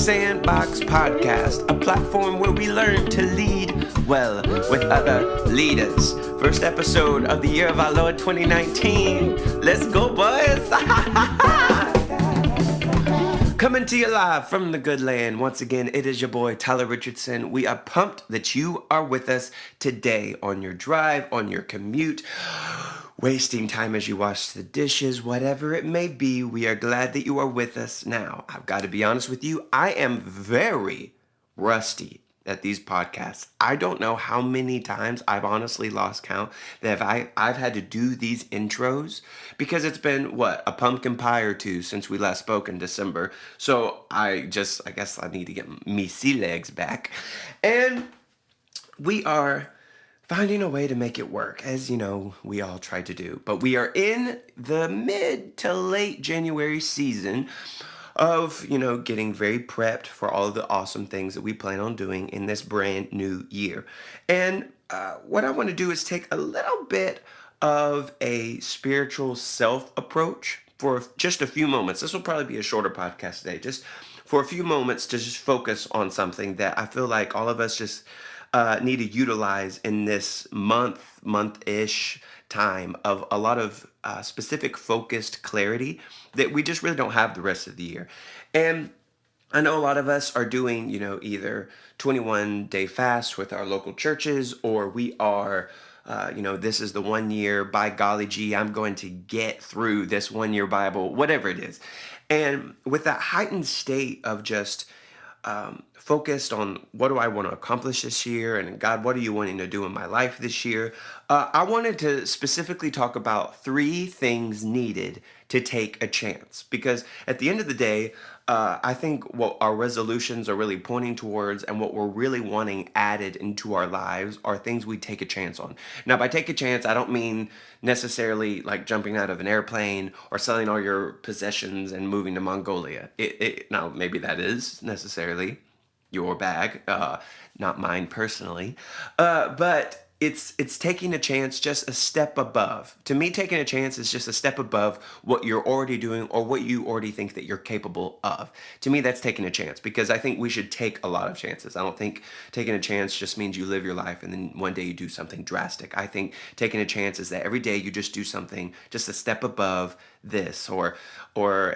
Sandbox Podcast, a platform where we learn to lead well with other leaders. First episode of the year of our Lord 2019. Let's go, boys! Coming to you live from the good land. Once again, it is your boy, Tyler Richardson. We are pumped that you are with us today on your drive, on your commute, wasting time as you wash the dishes, whatever it may be. We are glad that you are with us. Now, I've got to be honest with you, I am very rusty at these podcasts. I don't know how many times I've honestly lost count that I've had to do these intros because it's been, a pumpkin pie or two since we last spoke in December. So I guess I need to get me sea legs back. And we are finding a way to make it work, as you know, we all try to do. But we are in the mid to late January season of, getting very prepped for all of the awesome things that we plan on doing in this brand new year. And what I want to do is take a little bit of a spiritual self approach for just a few moments. This will probably be a shorter podcast today, just for a few moments to just focus on something that I feel like all of us just need to utilize in this month-ish time of a lot of specific focused clarity that we just really don't have the rest of the year. And I know a lot of us are doing, either 21-day fasts with our local churches, or we are, this is the 1 year, by golly gee, I'm going to get through this 1 year Bible, whatever it is. And with that heightened state of just focused on what do I want to accomplish this year, and God, what are you wanting to do in my life this year? I wanted to specifically talk about 3 things needed to take a chance, because at the end of the day, I think what our resolutions are really pointing towards and what we're really wanting added into our lives are things we take a chance on. Now, by take a chance, I don't mean necessarily like jumping out of an airplane or selling all your possessions and moving to Mongolia. Now, maybe that is necessarily your bag, not mine personally, but it's taking a chance just a step above. To me, taking a chance is just a step above what you're already doing or what you already think that you're capable of. To me, that's taking a chance, because I think we should take a lot of chances. I don't think taking a chance just means you live your life and then one day you do something drastic. I think taking a chance is that every day you just do something just a step above this, or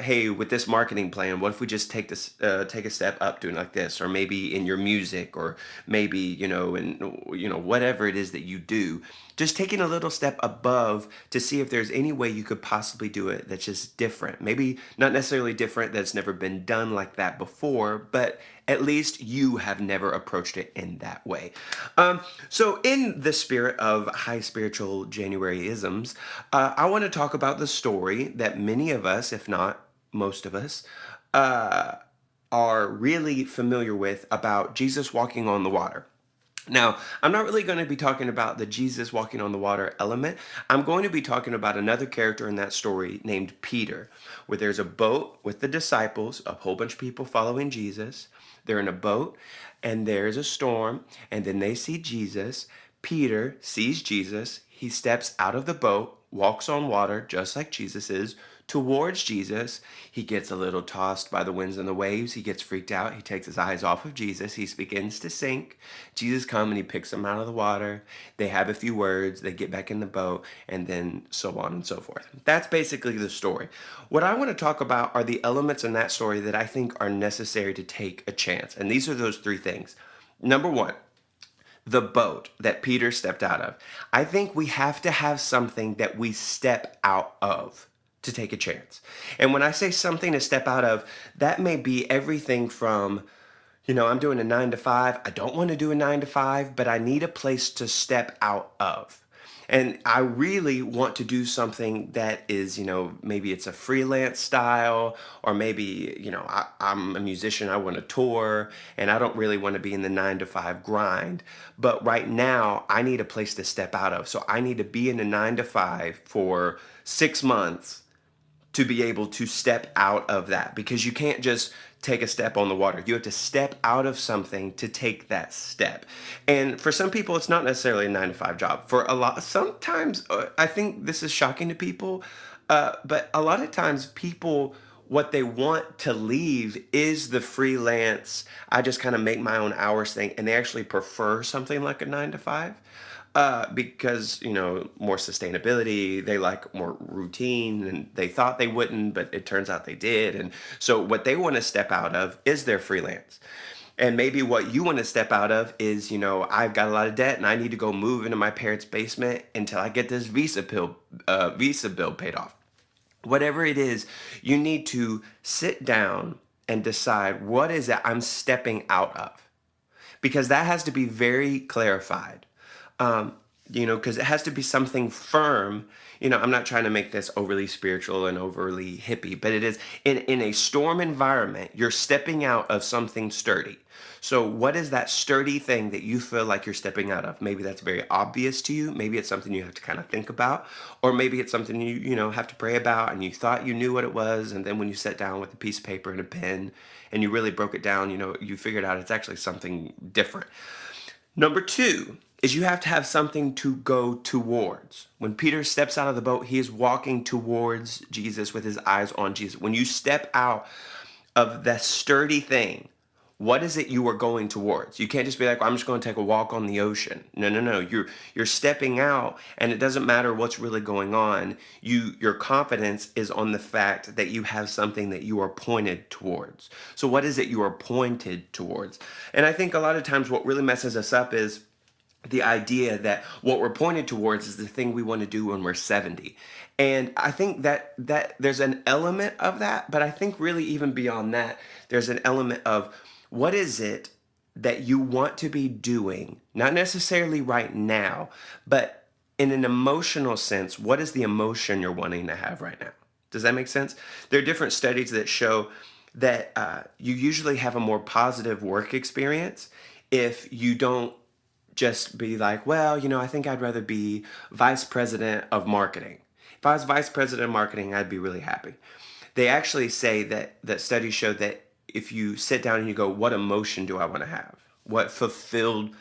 hey, with this marketing plan, what if we just take a step up doing like this, or maybe in your music, or maybe whatever it is that you do, just taking a little step above to see if there's any way you could possibly do it that's just different. Maybe not necessarily different that's never been done like that before, but at least you have never approached it in that way. So in the spirit of high spiritual January-isms, I want to talk about the story that many of us, if not most of us, are really familiar with about Jesus walking on the water. Now, I'm not really going to be talking about the Jesus walking on the water element. I'm going to be talking about another character in that story named Peter, where there's a boat with the disciples, a whole bunch of people following Jesus. They're in a boat, and there's a storm, and then they see Jesus. Peter sees Jesus. He steps out of the boat, walks on water, just like Jesus is, towards Jesus. He gets a little tossed by the winds and the waves. He gets freaked out. He takes his eyes off of Jesus. He begins to sink. Jesus comes and he picks him out of the water. They have a few words. They get back in the boat, and then so on and so forth. That's basically the story. What I want to talk about are the elements in that story that I think are necessary to take a chance. And these are those 3 things. Number 1, the boat that Peter stepped out of. I think we have to have something that we step out of to take a chance. And when I say something to step out of, that may be everything from, I'm doing a 9 to 5. I don't want to do a 9 to 5, but I need a place to step out of. And I really want to do something that is, maybe it's a freelance style, or maybe, I'm a musician, I want to tour, and I don't really want to be in the 9 to 5 grind. But right now, I need a place to step out of. So I need to be in a 9 to 5 for 6 months to be able to step out of that, because you can't just take a step on the water. You have to step out of something to take that step. And for some people, it's not necessarily a 9 to 5 job. For a lot, sometimes I think this is shocking to people, but a lot of times people what they want to leave is the freelance, I just kind of make my own hours thing, and they actually prefer something like a 9 to 5, because more sustainability. They like more routine, and they thought they wouldn't, but it turns out they did. And so what they want to step out of is their freelance. And maybe what you want to step out of is, I've got a lot of debt and I need to go move into my parents' basement until I get this visa bill paid off. Whatever it is, you need to sit down and decide, what is it I'm stepping out of? Because that has to be very clarified. Um, because it has to be something firm. I'm not trying to make this overly spiritual and overly hippie, but it is in a storm environment, you're stepping out of something sturdy. So what is that sturdy thing that you feel like you're stepping out of? Maybe that's very obvious to you. Maybe it's something you have to kind of think about, or maybe it's something you have to pray about, and you thought you knew what it was, and then when you sat down with a piece of paper and a pen and you really broke it down, you figured out it's actually something different. Number two is, you have to have something to go towards. When Peter steps out of the boat, he is walking towards Jesus with his eyes on Jesus. When you step out of that sturdy thing, what is it you are going towards? You can't just be like, well, I'm just going to take a walk on the ocean. No, no, no. You're stepping out, and it doesn't matter what's really going on. Your confidence is on the fact that you have something that you are pointed towards. So what is it you are pointed towards? And I think a lot of times what really messes us up is the idea that what we're pointed towards is the thing we want to do when we're 70. And I think that there's an element of that, but I think really even beyond that, there's an element of, what is it that you want to be doing, not necessarily right now, but in an emotional sense, what is the emotion you're wanting to have right now? Does that make sense? There are different studies that show that you usually have a more positive work experience if you don't just be like, well, I think I'd rather be vice president of marketing. If I was vice president of marketing, I'd be really happy. They actually say that studies show that if you sit down and you go, what emotion do I want to have? What fulfilled,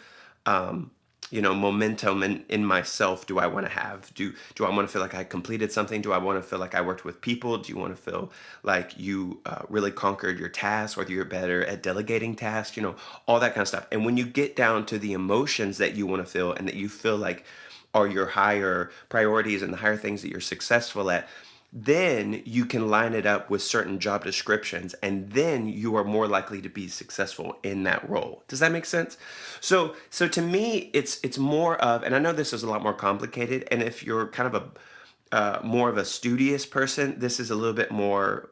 momentum in myself do I want to have? Do I want to feel like I completed something? Do I want to feel like I worked with people? Do you want to feel like you really conquered your tasks, or you're better at delegating tasks? All that kind of stuff. And when you get down to the emotions that you want to feel and that you feel like are your higher priorities and the higher things that you're successful at, then you can line it up with certain job descriptions, and then you are more likely to be successful in that role. Does that make sense? So to me, it's more of, and I know this is a lot more complicated, and if you're kind of more of a studious person, this is a little bit more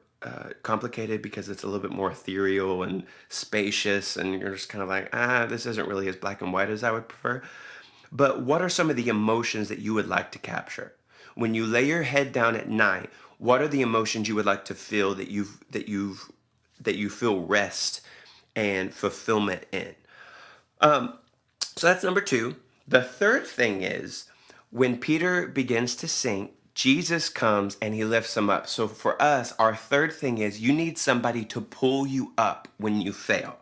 complicated, because it's a little bit more ethereal and spacious, and you're just kind of like, this isn't really as black and white as I would prefer. But what are some of the emotions that you would like to capture? When you lay your head down at night, what are the emotions you would like to feel that you feel rest and fulfillment in? So that's number two. The third thing is, when Peter begins to sink, Jesus comes and he lifts him up. So for us, our third thing is, you need somebody to pull you up when you fail.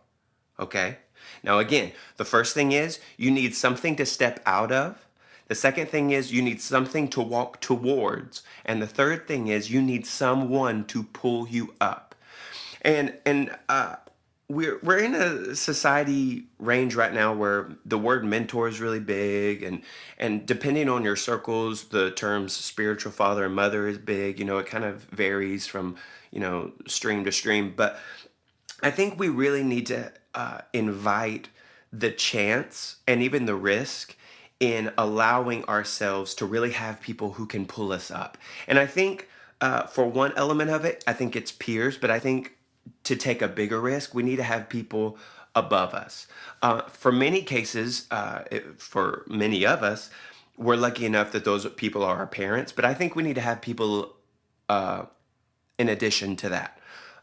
Okay? Now again, the first thing is, you need something to step out of. The second thing is, you need something to walk towards. And the third thing is, you need someone to pull you up. And we're in a society range right now where the word mentor is really big, and depending on your circles, the terms spiritual father and mother is big. It kind of varies from stream to stream. But I think we really need to invite the chance and even the risk in allowing ourselves to really have people who can pull us up. And I think for one element of it, I think it's peers, but I think to take a bigger risk, we need to have people above us. For many cases, for many of us, we're lucky enough that those people are our parents, but I think we need to have people in addition to that.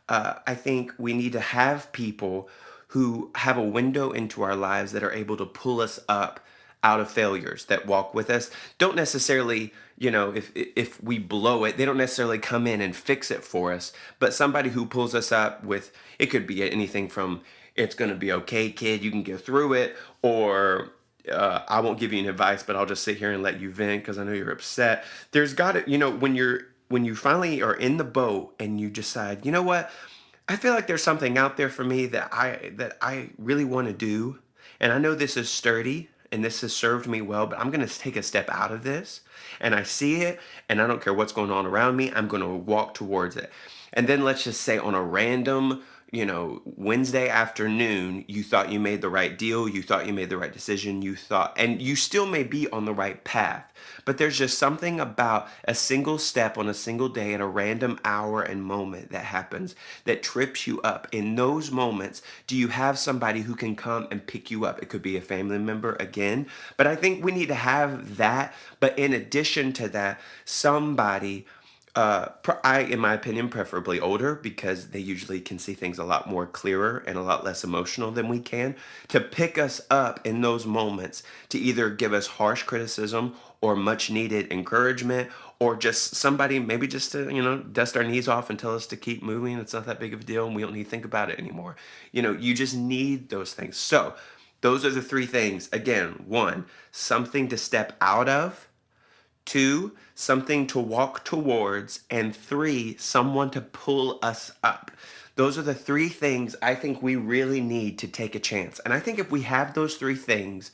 I think we need to have people who have a window into our lives that are able to pull us up out of failures, that walk with us. Don't necessarily, if we blow it, they don't necessarily come in and fix it for us, but somebody who pulls us up with, it could be anything from, it's going to be okay, kid, you can get through it, or I won't give you any advice, but I'll just sit here and let you vent because I know you're upset. There's got to, when you're when you finally are in the boat and you decide, you know what, I feel like there's something out there for me that I really want to do, and I know this is sturdy and this has served me well, but I'm going to take a step out of this, and I see it, and I don't care what's going on around me. I'm going to walk towards it. And then let's just say on a random, Wednesday afternoon, you thought you made the right deal, you thought you made the right decision, you thought, and you still may be on the right path. But there's just something about a single step on a single day in a random hour and moment that happens that trips you up. In those moments, do you have somebody who can come and pick you up? It could be a family member again, but I think we need to have that. But in addition to that, somebody, in my opinion, preferably older, because they usually can see things a lot more clearer and a lot less emotional than we can, to pick us up in those moments, to either give us harsh criticism or much needed encouragement, or just somebody maybe just to, dust our knees off and tell us to keep moving. It's not that big of a deal and we don't need to think about it anymore. You just need those things. So those are the three things. Again, one, something to step out of. Two, something to walk towards. And three, someone to pull us up. Those are the three things I think we really need to take a chance. And I think if we have those three things,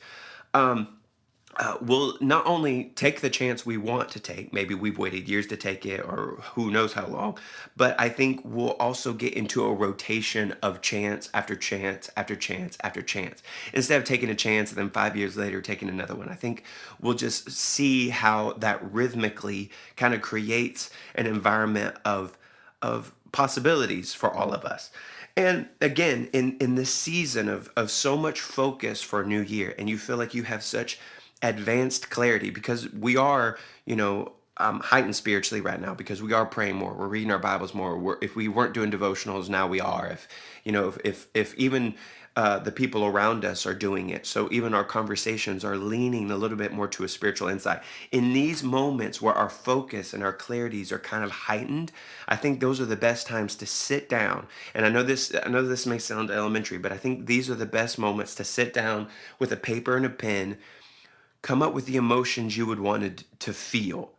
we'll not only take the chance we want to take, maybe we've waited years to take it or who knows how long, but I think we'll also get into a rotation of chance after chance after chance after chance. Instead of taking a chance and then 5 years later taking another one, I think we'll just see how that rhythmically kind of creates an environment of possibilities for all of us. And again, in this season of so much focus for a new year, and you feel like you have such advanced clarity because we are, heightened spiritually right now because we are praying more. We're reading our Bibles more. If we weren't doing devotionals, now we are. If even the people around us are doing it, so even our conversations are leaning a little bit more to a spiritual insight. In these moments where our focus and our clarities are kind of heightened, I think those are the best times to sit down. And I know this may sound elementary, but I think these are the best moments to sit down with a paper and a pen. Come up with the emotions you would want to feel,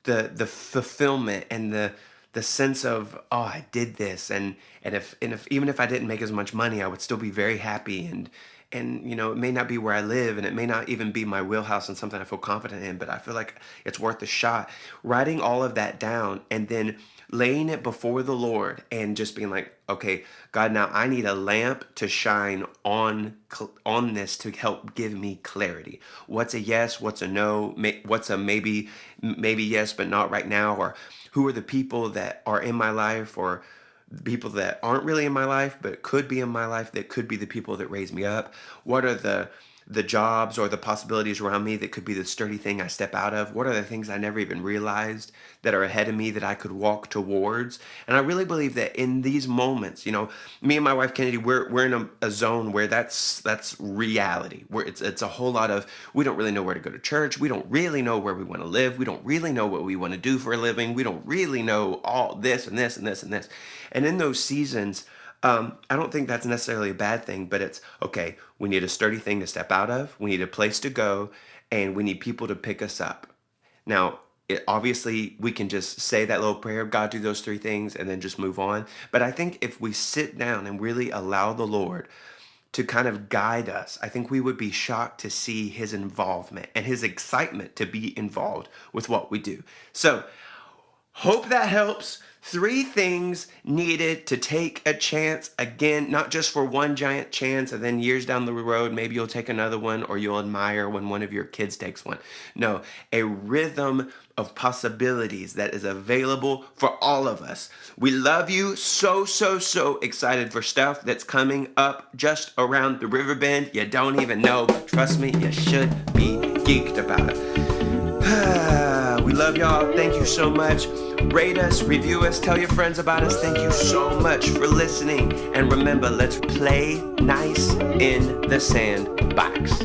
the fulfillment and the sense of, oh, I did this, and if even if I didn't make as much money, I would still be very happy, and it may not be where I live, and it may not even be my wheelhouse and something I feel confident in, but I feel like it's worth a shot. Writing all of that down and then laying it before the Lord and just being like, okay, God, now I need a lamp to shine on this to help give me clarity. What's a yes? What's a no? What's a maybe yes, but not right now? Or who are the people that are in my life, or people that aren't really in my life but could be in my life, that could be the people that raise me up? What are the jobs or the possibilities around me that could be the sturdy thing I step out of? What are the things I never even realized that are ahead of me that I could walk towards? And I really believe that in these moments, me and my wife Kennedy, we're in a zone where that's reality, where it's a whole lot of, we don't really know where to go to church, we don't really know where we want to live, we don't really know what we want to do for a living, we don't really know all this and this and this and this. And in those seasons, I don't think that's necessarily a bad thing, but it's okay. We need a sturdy thing to step out of. We need a place to go, and we need people to pick us up. Now, obviously, we can just say that little prayer, God, do those three things, and then just move on. But I think if we sit down and really allow the Lord to kind of guide us, I think we would be shocked to see his involvement and his excitement to be involved with what we do. So, hope that helps. 3 things needed to take a chance. Again, not just for one giant chance and then years down the road, maybe you'll take another one or you'll admire when one of your kids takes one. No, a rhythm of possibilities that is available for all of us. We love you. So excited for stuff that's coming up just around the river bend. You don't even know, but trust me, you should be geeked about it. We love y'all. Thank you so much. Rate us, review us, tell your friends about us. Thank you so much for listening. And remember, let's play nice in the sandbox.